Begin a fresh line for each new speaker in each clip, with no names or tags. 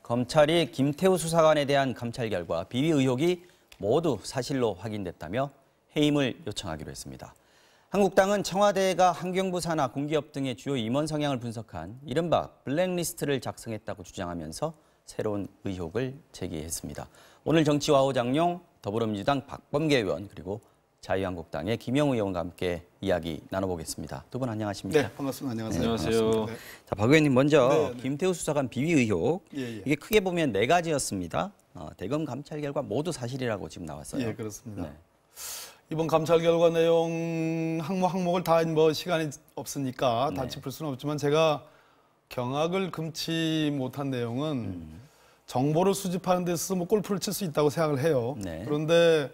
검찰이 김태우 수사관에 대한 감찰 결과 비위 의혹이 모두 사실로 확인됐다며 해임을 요청하기로 했습니다. 한국당은 청와대가 환경부 산하 공기업 등의 주요 임원 성향을 분석한 이른바 블랙리스트를 작성했다고 주장하면서 새로운 의혹을 제기했습니다. 오늘 정치와호 장룡, 더불어민주당 박범계 의원 그리고 자유한국당의 김영우 의원과 함께 이야기 나눠보겠습니다. 두 분 안녕하십니까?
네, 반갑습니다. 안녕하세요.
네,
안녕하세요.
네. 자, 박 의원님 먼저 김태우 수사관 비위 의혹 이게 크게 보면 네 가지였습니다. 대검 감찰 결과 모두 사실이라고 지금 나왔어요.
예, 그렇습니다.
네.
이번 감찰 결과 내용 항목을 다 시간이 없으니까 다 짚을 수는 없지만 제가 경악을 금치 못한 내용은 정보를 수집하는 데 있어서 뭐 골프를 칠 수 있다고 생각을 해요.
네.
그런데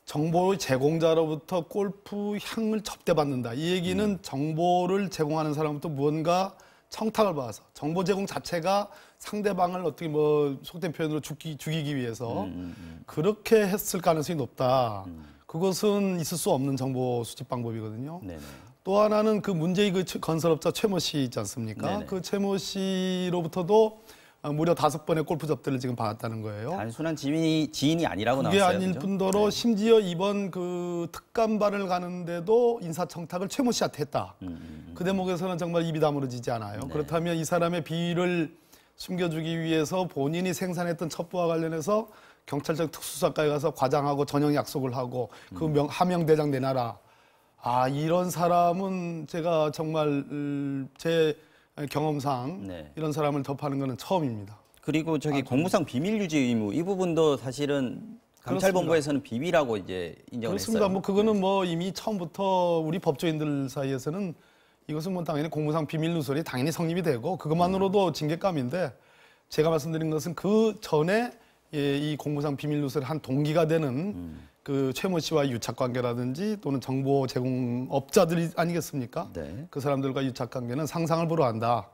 정보 제공자로부터 골프 향을 접대받는다. 이 얘기는 정보를 제공하는 사람부터 무언가 청탁을 받아서 정보 제공 자체가 상대방을 어떻게 뭐 속된 표현으로 죽이기 위해서 그렇게 했을 가능성이 높다. 그것은 있을 수 없는 정보 수집 방법이거든요.
네네.
또 하나는 그 문제의 그 건설업자 최모 씨 있지 않습니까?
네네.
그 최모 씨로부터도 무려 5번의 골프 접대를 지금 받았다는 거예요.
단순한 지인이 아니라고
그게
나왔어요.
아닐
그죠?
뿐더러
네.
심지어 이번 그 특감반을 가는데도 인사청탁을 최모 씨한테 했다. 그 대목에서는 정말 입이 다물어지지 않아요.
네.
그렇다면 이 사람의 비위를 숨겨주기 위해서 본인이 생산했던 첩보와 관련해서 경찰청 특수수사과에 가서 과장하고 전형 약속을 하고 그 하명대장 내놔라. 아, 이런 사람은 제가 정말 제 경험상 이런 사람을 접하는 것은 처음입니다.
그리고 공무상 비밀 유지 의무 이 부분도 사실은 감찰본부에서는 비위라고 이제 인정을
그렇습니다.
했어요.
뭐 그거는 뭐 이미 처음부터 우리 법조인들 사이에서는 이것은 뭐 당연히 공무상 비밀 누설이 당연히 성립이 되고 그것만으로도 징계감인데 제가 말씀드린 것은 그 전에 이 공무상 비밀 누설의 한 동기가 되는 그 최모 씨와의 유착 관계라든지 또는 정보 제공업자들이 아니겠습니까?
네.
그 사람들과 유착 관계는 상상을 불허한다.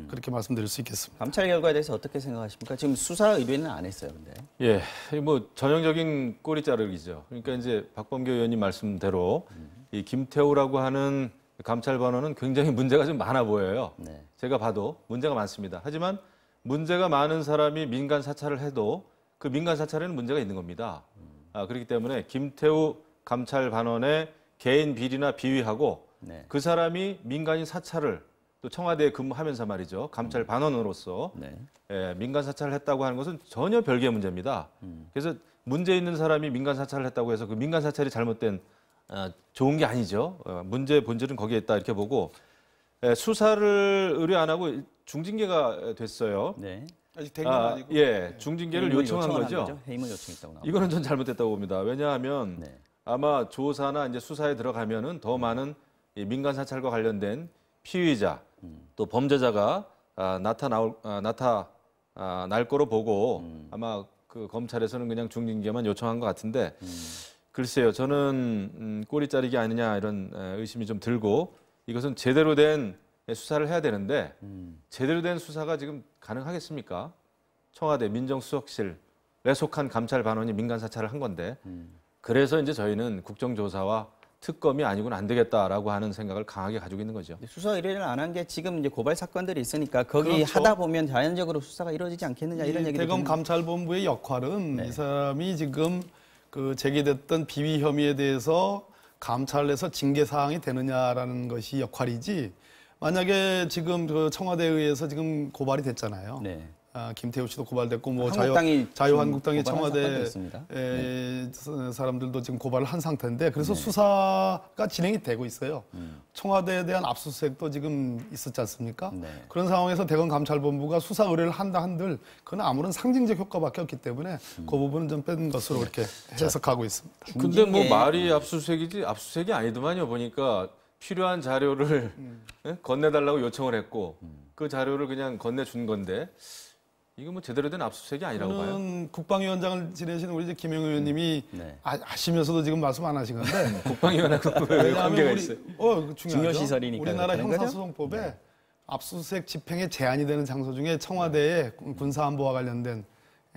그렇게 말씀드릴 수 있겠습니다.
감찰 결과에 대해서 어떻게 생각하십니까? 지금 수사 의뢰는 안 했어요, 근데.
예, 뭐 전형적인 꼬리 자르기죠. 그러니까 이제 박범계 의원님 말씀대로 이 김태우라고 하는 감찰반원은 굉장히 문제가 좀 많아 보여요.
네.
제가 봐도 문제가 많습니다. 하지만 문제가 많은 사람이 민간 사찰을 해도 그 민간 사찰에는 문제가 있는 겁니다. 그렇기 때문에 김태우 감찰반원의 개인 비리나 비위하고 그 사람이 민간인 사찰을 또 청와대에 근무하면서 말이죠. 감찰반원으로서 민간 사찰을 했다고 하는 것은 전혀 별개의 문제입니다. 그래서 문제 있는 사람이 민간 사찰을 했다고 해서 그 민간 사찰이 잘못된 좋은 게 아니죠. 문제의 본질은 거기에 있다 이렇게 보고 수사를 의뢰 안 하고 중징계가 됐어요.
네.
아직 된 건 아니고.
예, 중징계를 요청한 거죠.
해임을 요청했다고 나옵니다.
이거는 전 잘못됐다고 봅니다. 왜냐하면 아마 조사나 이제 수사에 들어가면은 더 많은 이 민간 사찰과 관련된 피의자 또 범죄자가 나타날 거로 보고 아마 그 검찰에서는 그냥 중징계만 요청한 것 같은데 글쎄요, 저는 꼬리 자르기 아니냐 이런 의심이 좀 들고 이것은 제대로 된 수사를 해야 되는데 제대로 된 수사가 지금 가능하겠습니까? 청와대 민정수석실에 속한 감찰반원이 민간 사찰을 한 건데 그래서 이제 저희는 국정조사와 특검이 아니고는 안 되겠다라고 하는 생각을 강하게 가지고 있는 거죠.
수사 의뢰를 안 한 게 지금 이제 고발 사건들이 있으니까 거기
그렇죠.
하다 보면 자연적으로 수사가 이루어지지 않겠느냐 이런 얘기도
대검
좀...
감찰본부의 역할은 이 사람이 지금 그 제기됐던 비위 혐의에 대해서 감찰해서 징계 사항이 되느냐라는 것이 역할이지. 만약에 지금 그 청와대에 의해서 지금 고발이 됐잖아요.
네.
김태우 씨도 고발됐고 뭐
고발한
자유한국당의 청와대
사건도 있습니다.
사람들도 지금 고발을 한 상태인데 그래서 수사가 진행이 되고 있어요. 청와대에 대한 압수수색도 지금 있었지 않습니까? 그런 상황에서 대검 감찰본부가 수사 의뢰를 한다 한들 그건 아무런 상징적 효과밖에 없기 때문에 그 부분은 좀 뺀 것으로 이렇게 해석하고 있습니다.
근데 뭐 말이 압수수색이지 압수수색이 아니더만요. 보니까 필요한 자료를 건네달라고 요청을 했고 그 자료를 그냥 건네준 건데 이거 뭐 제대로 된 압수수색이 아니라고 봐요.
국방위원장을 지내신 우리 김영우 의원님이 아시면서도 지금 말씀 안 하신 건데
국방위원하고 왜 관계가 있어요?
중요 시설이니까
우리나라 형사소송법에 압수수색 집행에 제한이 되는 장소 중에 청와대의 군사안보와 관련된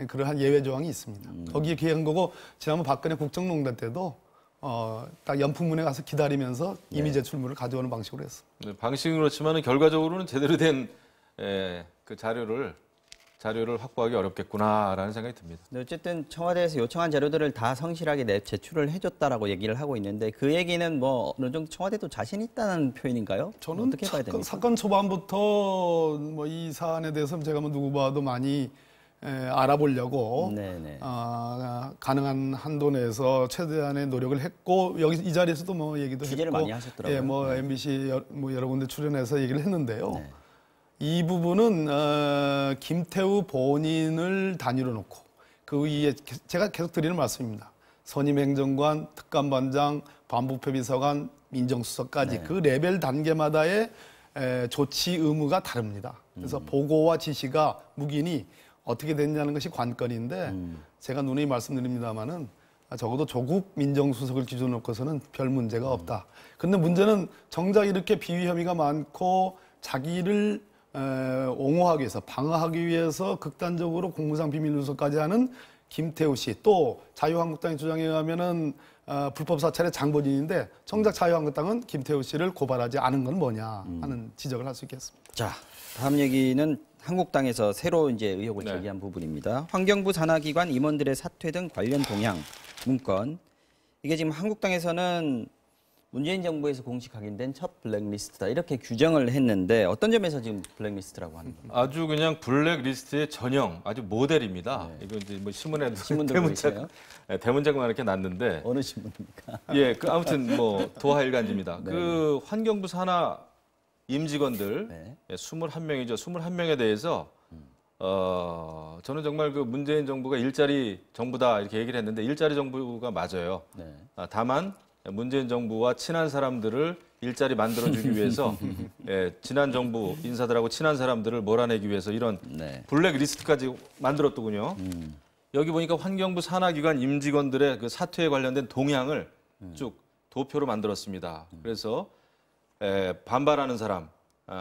그러한 예외 조항이 있습니다. 거기에 기한 거고 지난번 박근혜 국정농단 때도 딱 연풍문에 가서 기다리면서 이미 제출물을 가져오는 방식으로 했습니다.
방식은 그렇지만 결과적으로는 제대로 된 그 자료를 자료를 확보하기 어렵겠구나라는 생각이 듭니다.
근데 어쨌든 청와대에서 요청한 자료들을 다 성실하게 제출을 해줬다라고 얘기를 하고 있는데 그 얘기는 뭐 어느 정도 청와대도 자신 있다는 표현인가요?
저는
어떻게 봐야 됩니까?
사건 초반부터 뭐 이 사안에 대해서 제가 뭐 누구 봐도 많이 알아보려고
네네.
가능한 한도 내에서 최대한의 노력을 했고 여기 이 자리에서도 뭐 얘기도
취재를
했고
많이 하셨더라고요.
예, 뭐
네.
MBC 뭐 여러 군데 출연해서 얘기를 했는데요.
네.
이 부분은 김태우 본인을 단위로 놓고 그 위에 제가 계속 드리는 말씀입니다. 선임행정관, 특감반장, 반부패비서관, 민정수석까지
네.
그 레벨 단계마다의 조치 의무가 다릅니다. 그래서 보고와 지시가 묵인이 어떻게 됐냐는 것이 관건인데 제가 누누이 말씀드립니다마는 적어도 조국 민정수석을 기준으로 놓고서는 별 문제가 없다. 근데 문제는 정작 이렇게 비위 혐의가 많고 자기를 옹호하기 위해서 방어하기 위해서 극단적으로 공무상 비밀 누설까지 하는 김태우 씨, 또 자유한국당의 주장에 의하면은 불법 사찰의 장본인인데 정작 자유한국당은 김태우 씨를 고발하지 않은 건 뭐냐 하는 지적을 할 수 있겠습니다.
자, 다음 얘기는 한국당에서 새로 이제 의혹을
네.
제기한 부분입니다. 환경부 산하기관 임원들의 사퇴 등 관련 동향 문건. 이게 지금 한국당에서는 문재인 정부에서 공식 확인된 첫 블랙리스트다 이렇게 규정을 했는데 어떤 점에서 지금 블랙리스트라고 하는 겁니까?
아주 그냥 블랙리스트의 전형, 아주 모델입니다. 이거 이제 뭐 신문에도
신문도
대문짝, 대문짝만 이렇게 났는데,
어느 신문입니까?
예, 그 아무튼 뭐 도하일간지입니다.
네.
그 환경부 산하 임직원들
네.
21명이죠. 21명에 대해서 저는 정말 그 문재인 정부가 일자리 정부다 이렇게 얘기를 했는데 일자리 정부가 맞아요.
네.
다만 문재인 정부와 친한 사람들을 일자리 만들어주기 위해서 지난 정부 인사들하고 친한 사람들을 몰아내기 위해서 이런
네.
블랙리스트까지 만들었더군요. 여기 보니까 환경부 산하기관 임직원들의 그 사퇴에 관련된 동향을 쭉 도표로 만들었습니다. 그래서 반발하는 사람,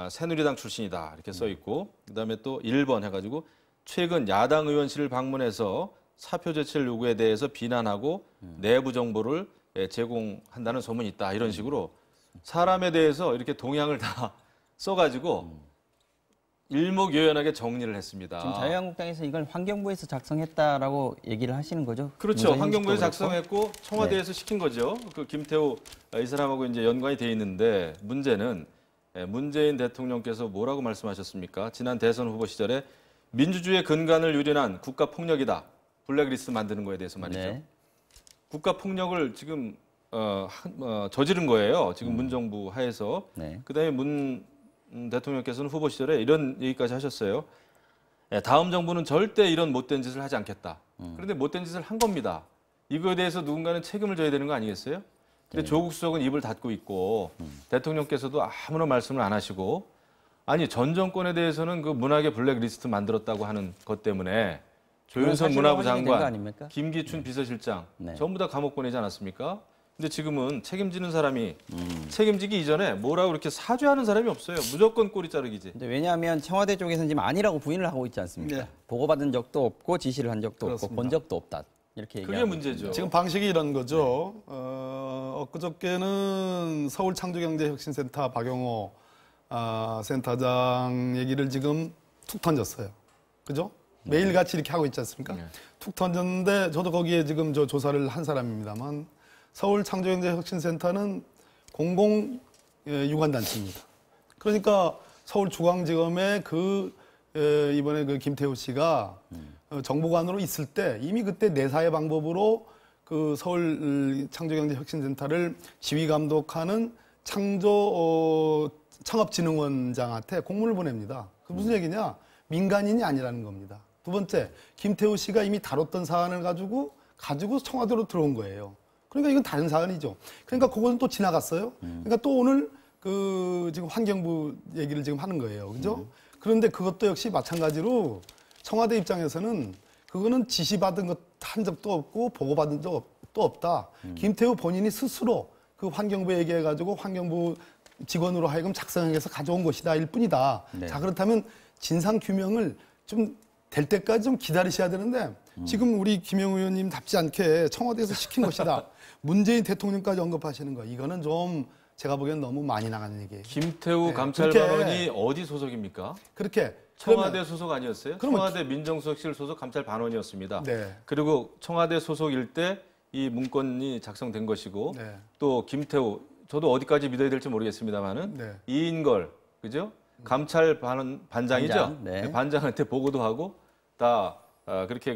새누리당 출신이다 이렇게 써 있고 그다음에 또 1번 해가지고 최근 야당 의원실을 방문해서 사표 제출 요구에 대해서 비난하고 내부 정보를 제공한다는 소문이 있다 이런 식으로 사람에 대해서 이렇게 동향을 다 써가지고 일목요연하게 정리를 했습니다.
지금 자유한국당에서 이걸 환경부에서 작성했다라고 얘기를 하시는 거죠?
그렇죠.
문재인
환경부에
측도
작성했고 청와대에서 시킨 거죠. 그 김태우 이 사람하고 이제 연관이 돼 있는데 문제는 문재인 대통령께서 뭐라고 말씀하셨습니까? 지난 대선 후보 시절에 민주주의의 근간을 유린한 국가 폭력이다. 블랙리스트 만드는 거에 대해서 말이죠.
네.
국가 폭력을 지금 저지른 거예요. 지금 문정부 하에서.
네.
그다음에 문 대통령께서는 후보 시절에 이런 얘기까지 하셨어요. 다음 정부는 절대 이런 못된 짓을 하지 않겠다. 그런데 못된 짓을 한 겁니다. 이거에 대해서 누군가는 책임을 져야 되는 거 아니겠어요? 근데 조국 수석은 입을 닫고 있고 대통령께서도 아무런 말씀을 안 하시고 아니 전 정권에 대해서는 그 문학의 블랙리스트 만들었다고 하는 것 때문에 조윤선 문화부 장관, 김기춘 비서실장
네.
전부 다 감옥 보내지 않았습니까? 근데 지금은 책임지는 사람이 책임지기 이전에 뭐라고 이렇게 사죄하는 사람이 없어요. 무조건 꼬리 자르기지.
근데 왜냐하면 청와대 쪽에서는 지금 아니라고 부인을 하고 있지 않습니까?
네.
보고받은 적도 없고 지시를 한 적도
그렇습니다.
없고 본 적도 없다. 이렇게
그게
얘기하고
문제죠.
지금 방식이 이런 거죠. 엊그저께는 서울창조경제혁신센터 박영호 센터장 얘기를 지금 툭 던졌어요. 그죠? 매일같이 이렇게 하고 있지 않습니까?
네.
툭 던졌는데 저도 거기에 지금 저 조사를 한 사람입니다만 서울창조경제혁신센터는 공공 유관단체입니다. 그러니까 서울중앙지검에 이번에 그 김태우 씨가 정보관으로 있을 때 이미 그때 내사의 방법으로 그 서울 창조경제혁신센터를 지휘 감독하는 창업진흥원장한테 공문을 보냅니다. 그 무슨 얘기냐? 민간인이 아니라는 겁니다. 두 번째, 김태우 씨가 이미 다뤘던 사안을 가지고 청와대로 들어온 거예요. 그러니까 이건 다른 사안이죠. 그러니까 그거는 또 지나갔어요. 그러니까 또 오늘 지금 환경부 얘기를 지금 하는 거예요. 그죠? 그런데 그것도 역시 마찬가지로 청와대 입장에서는 그거는 지시받은 것 한 적도 없고 보고받은 적도 없다. 김태우 본인이 스스로 그 환경부에 얘기해가지고 환경부 직원으로 하여금 작성해서 가져온 것이다 일 뿐이다.
네.
자 그렇다면 진상 규명을 좀 될 때까지 좀 기다리셔야 되는데 지금 우리 김영우 의원님 답지 않게 청와대에서 시킨 것이다. 문재인 대통령까지 언급하시는 거 이거는 좀 제가 보기엔 너무 많이 나가는 얘기예요.
김태우
네,
감찰관이 어디 소속입니까?
그렇게
청와대 소속 아니었어요?
그러면
청와대 민정수석실 소속 감찰반원이었습니다.
네.
그리고 청와대 소속일 때 이 문건이 작성된 것이고
네.
또 김태우 저도 어디까지 믿어야 될지 모르겠습니다만은
네.
이인걸 그죠? 감찰 반장이죠.
반장, 네.
반장한테 보고도 하고 다 그렇게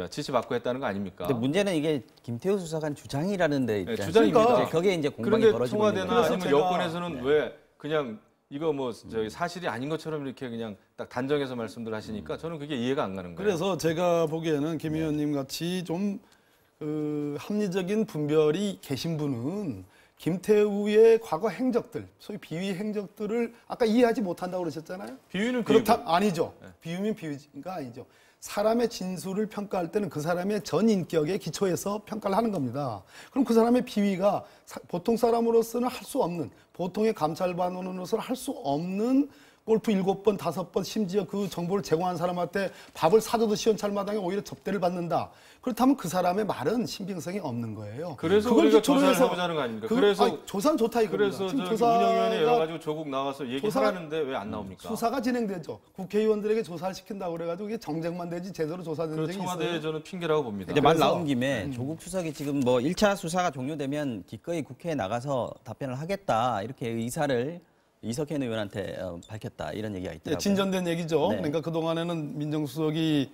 지시 받고 했다는 거 아닙니까?
근데 문제는 이게 김태우 수사관 주장이라는 데 있지
네,
않습니까?
주장입니다.
이제 거기에 이제 공방이
그런데
벌어지고 있는
청와대나
거죠.
아니면
제가-
여권에서는 왜 그냥 이거 사실이 아닌 것처럼 이렇게 그냥 딱 단정해서 말씀들 하시니까 저는 그게 이해가 안 가는 거예요.
그래서 제가 보기에는 김 의원님 같이 좀 합리적인 분별이 계신 분은 김태우의 과거 행적들, 소위 비위 행적들을 아까 이해하지 못한다고 그러셨잖아요.
비위는 비위고.
그렇다 아니죠. 비유면 비유가 아니죠. 사람의 진술을 평가할 때는 그 사람의 전 인격에 기초해서 평가를 하는 겁니다. 그럼 그 사람의 비위가 보통 사람으로서는 할 수 없는, 보통의 감찰반원으로서는 할 수 없는 골프 7번, 5번, 심지어 그 정보를 제공한 사람한테 밥을 사줘도 시원찮마당에 오히려 접대를 받는다. 그렇다면 그 사람의 말은 신빙성이 없는 거예요.
그래서
그걸
우리가
기초로
조사를
해서
해보자는 거 아닙니까?
그래서 조사는 좋다 이겁니다.
그래서
지금
운영위원회
조사가
열어가지고 조국 나와서 얘기하라는데 왜 안 나옵니까?
수사가 진행되죠. 국회의원들에게 조사를 시킨다고 그래가지고 이게 정쟁만 되지 제대로 조사된
그
적이
청와대에
있어요.
저는 핑계라고 봅니다.
이제 말
그래서-
나온 김에 조국 수석이 지금 뭐 1차 수사가 종료되면 기꺼이 국회에 나가서 답변을 하겠다 이렇게 의사를 이석현 의원한테 밝혔다 이런 얘기가
네,
있더라고요.
진전된 얘기죠.
네.
그러니까 그동안에는 민정수석이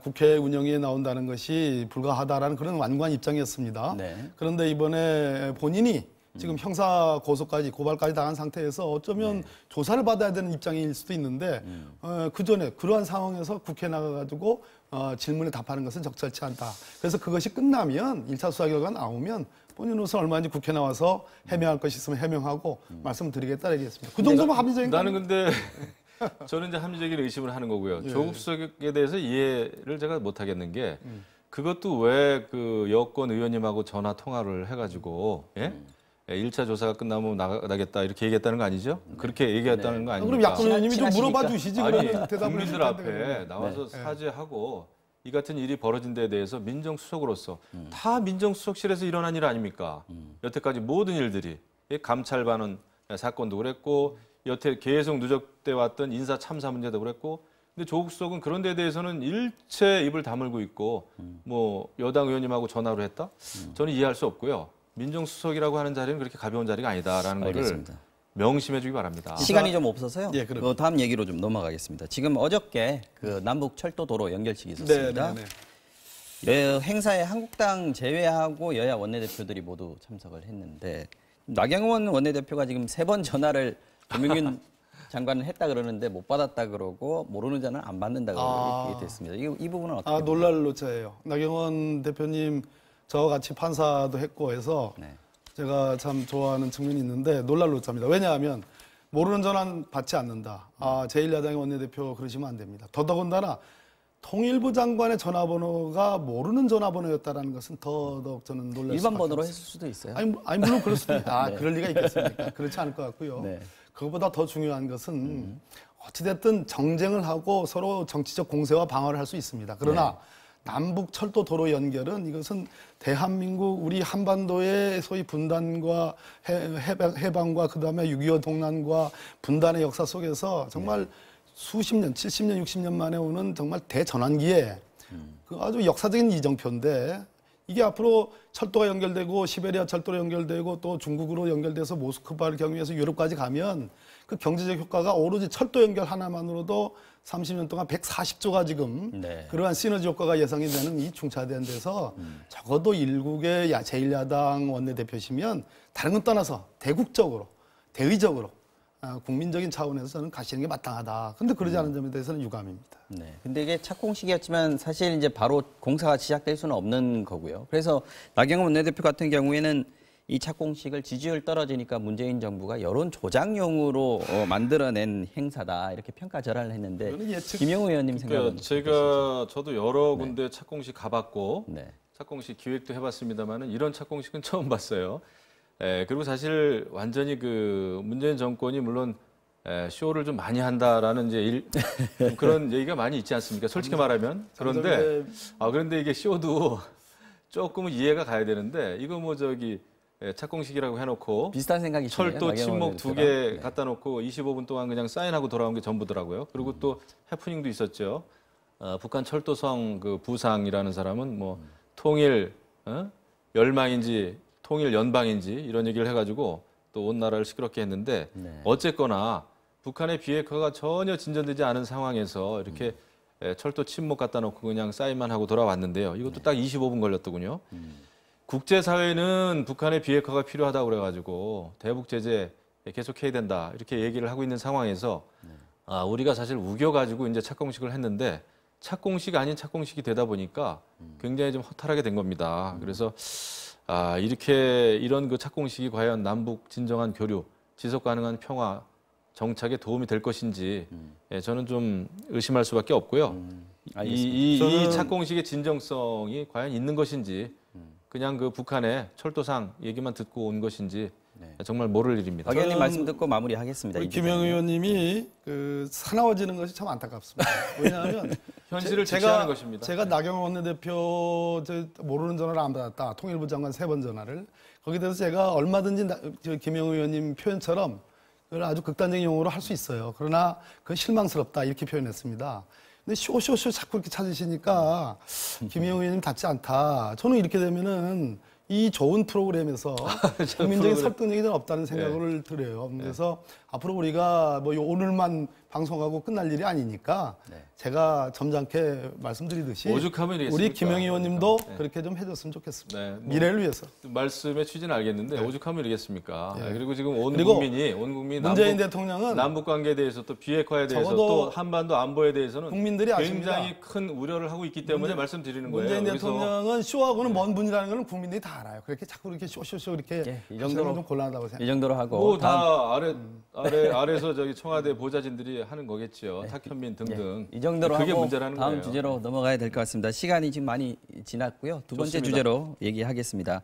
국회 운영위에 나온다는 것이 불가하다라는 그런 완고한 입장이었습니다.
네.
그런데 이번에 본인이 지금 형사 고소까지 고발까지 당한 상태에서 어쩌면 조사를 받아야 되는 입장일 수도 있는데 그 전에 그러한 상황에서 국회에 나가가지고 질문에 답하는 것은 적절치 않다. 그래서 그것이 끝나면 1차 수사 결과가 나오면 본인으로서 얼마든지 국회 나와서 해명할 것이 있으면 해명하고 말씀드리겠다 얘기했습니다. 그 정도면 합리적인 거
나는 근데 저는 이제 합리적인 의심을 하는 거고요. 조국 수석에 대해서 이해를 제가 못 하겠는 게 그것도 왜 그 여권 의원님하고 전화 통화를 해가지고 예? 1차 조사가 끝나면 나가겠다 이렇게 얘기했다는 거 아니죠? 그렇게 얘기했다는 거 아닙니까?
그럼 야권 의원님이 좀
친하시니까.
물어봐 주시지
아니,
그러면 대답을
국민들
해줄
앞에
텐데.
나와서 사죄하고 이 같은 일이 벌어진 데에 대해서 민정수석으로서 다 민정수석실에서 일어난 일 아닙니까? 여태까지 모든 일들이 감찰반원 사건도 그랬고 여태 계속 누적돼 왔던 인사 참사 문제도 그랬고 근데 조국 수석은 그런 데에 대해서는 일체 입을 다물고 있고 뭐 여당 의원님하고 전화로 했다? 저는 이해할 수 없고요. 민정수석이라고 하는 자리는 그렇게 가벼운 자리가 아니다라는 거를
알겠습니다.
명심해 주기 바랍니다.
시간이 좀 없어서요.
예, 그럼요.
그 다음 얘기로 좀 넘어가겠습니다. 지금 어저께 그 남북 철도 도로 연결식이 있었습니다. 행사에 한국당 제외하고 여야 원내대표들이 모두 참석을 했는데 나경원 원내대표가 지금 3번 전화를 김용균 장관은 했다 그러는데 못 받았다 그러고 모르는 자는 안 받는다 그러고 이렇게 됐습니다. 이 부분은 어떻게 보세요?
놀랄 노자예요. 나경원 대표님 저와 같이 판사도 했고 해서
네.
제가 참 좋아하는 측면이 있는데 놀랄 노자입니다. 왜냐하면 모르는 전화는 받지 않는다. 제1야당의 원내대표 그러시면 안 됩니다. 더더군다나 통일부 장관의 전화번호가 모르는 전화번호였다는 것은 더더욱 저는 놀랄
일반
수밖에
번호로
없어요.
했을 수도 있어요.
아니 물론 그럴 수도 있다. 그럴 리가 있겠습니까? 그렇지 않을 것 같고요.
네.
그것보다 더 중요한 것은 어찌됐든 정쟁을 하고 서로 정치적 공세와 방어를 할 수 있습니다. 그러나 남북 철도 도로 연결은 이것은 대한민국 우리 한반도의 소위 분단과 해방과 그다음에 6.25 동란과 분단의 역사 속에서 정말 수십 년, 70년, 60년 만에 오는 정말 대전환기에 그 아주 역사적인 이정표인데 이게 앞으로 철도가 연결되고 시베리아 철도로 연결되고 또 중국으로 연결돼서 모스크바를 경유해서 유럽까지 가면 그 경제적 효과가 오로지 철도 연결 하나만으로도 30년 동안 140조가 지금
네.
그러한 시너지 효과가 예상이 되는 이 중차대한 데서 적어도 일국의 제1야당 원내대표시면 다른 건 떠나서 대국적으로 대의적으로 국민적인 차원에서 저는 가시는 게 마땅하다. 근데 그러지 않은 점에 대해서는 유감입니다.
네. 근데 이게 착공식이었지만 사실 이제 바로 공사가 시작될 수는 없는 거고요. 그래서 나경원 원내대표 같은 경우에는 이 착공식을 지지율 떨어지니까 문재인 정부가 여론 조작용으로 만들어낸 행사다 이렇게 평가절하를 했는데
그거는 예측-
김영우 의원님 생각은
저도 여러 군데 착공식 가봤고
네.
착공식 기획도 해봤습니다만은 이런 착공식은 처음 봤어요. 그리고 사실 완전히 그 문재인 정권이 물론 쇼를 좀 많이 한다라는 이제 좀 그런 얘기가 많이 있지 않습니까? 솔직히 말하면 그런데 이게 쇼도 조금은 이해가 가야 되는데 이거 착공식이라고 해놓고
비슷한 생각이시네요.
철도
나경원
침묵 두
대표랑.
개 갖다 놓고 25분 동안 그냥 사인하고 돌아온 게 전부더라고요. 그리고 또 해프닝도 있었죠. 북한 철도성 그 부상이라는 사람은 뭐 통일 열망인지 통일 연방인지 이런 얘기를 해가지고 또 온 나라를 시끄럽게 했는데
네.
어쨌거나 북한의 비핵화가 전혀 진전되지 않은 상황에서 이렇게 철도 침묵 갖다 놓고 그냥 사인만 하고 돌아왔는데요. 이것도 딱 25분 걸렸더군요. 국제사회는 북한의 비핵화가 필요하다고 그래가지고 대북 제재 계속해야 된다 이렇게 얘기를 하고 있는 상황에서 우리가 사실 우겨가지고 이제 착공식을 했는데 착공식 아닌 착공식이 되다 보니까 굉장히 좀 허탈하게 된 겁니다. 그래서 이렇게 이런 그 착공식이 과연 남북 진정한 교류, 지속 가능한 평화 정착에 도움이 될 것인지 저는 좀 의심할 수밖에 없고요. 이 착공식의 진정성이 과연 있는 것인지 그냥 그 북한의 철도상 얘기만 듣고 온 것인지 정말 모를 일입니다.
박 의원님 말씀 듣고 마무리하겠습니다.
우리 김영 의원님이 그 사나워지는 것이 참 안타깝습니다. 왜냐하면
현실을 직시하는 것입니다.
제가 나경원 원내대표 모르는 전화를 안 받았다. 통일부 장관 3번 전화를. 거기에 대해서 제가 얼마든지 김영 의원님 표현처럼 그걸 아주 극단적인 용어로 할 수 있어요. 그러나 그건 실망스럽다 이렇게 표현했습니다. 근데 쇼쇼쇼 자꾸 이렇게 찾으시니까 김영 의원님 답지 않다. 저는 이렇게 되면은 이 좋은 프로그램에서 국민적인 설득력이 좀 없다는 생각을 들어요. 그래서 앞으로 우리가 뭐 오늘만 방송하고 끝날 일이 아니니까 제가 점잖게 말씀드리듯이
오죽하면 이랬습니까?
우리 김영 의원님도 그렇게 좀 해줬으면 좋겠습니다.
네, 뭐
미래를 위해서.
말씀의 취지는 알겠는데 오죽하면 이러겠습니까? 그리고 지금 온
그리고
국민이
문재인 대통령은
남북 관계에 대해서 또 비핵화에 대해서
적어도
또 한반도 안보에 대해서는
국민들이 아십니다.
굉장히 큰 우려를 하고 있기 때문에 말씀드리는 거예요.
문재인
그래서
대통령은 쇼하고는 먼 분이라는 걸 국민들이 다 알아요. 그렇게 자꾸 이렇게 쇼쇼쇼 이렇게
이 정도로
좀 곤란하다고 생각합니다.
이 정도로 하고
뭐 다 아래에서 저기 청와대 보좌진들이 하는 거겠지요. 탁현민 등등.
이 정도로
그게
하고
문제라는
다음
거예요.
주제로 넘어가야 될 것 같습니다. 시간이 지금 많이 지났고요. 두 번째
좋습니다.
주제로 얘기하겠습니다.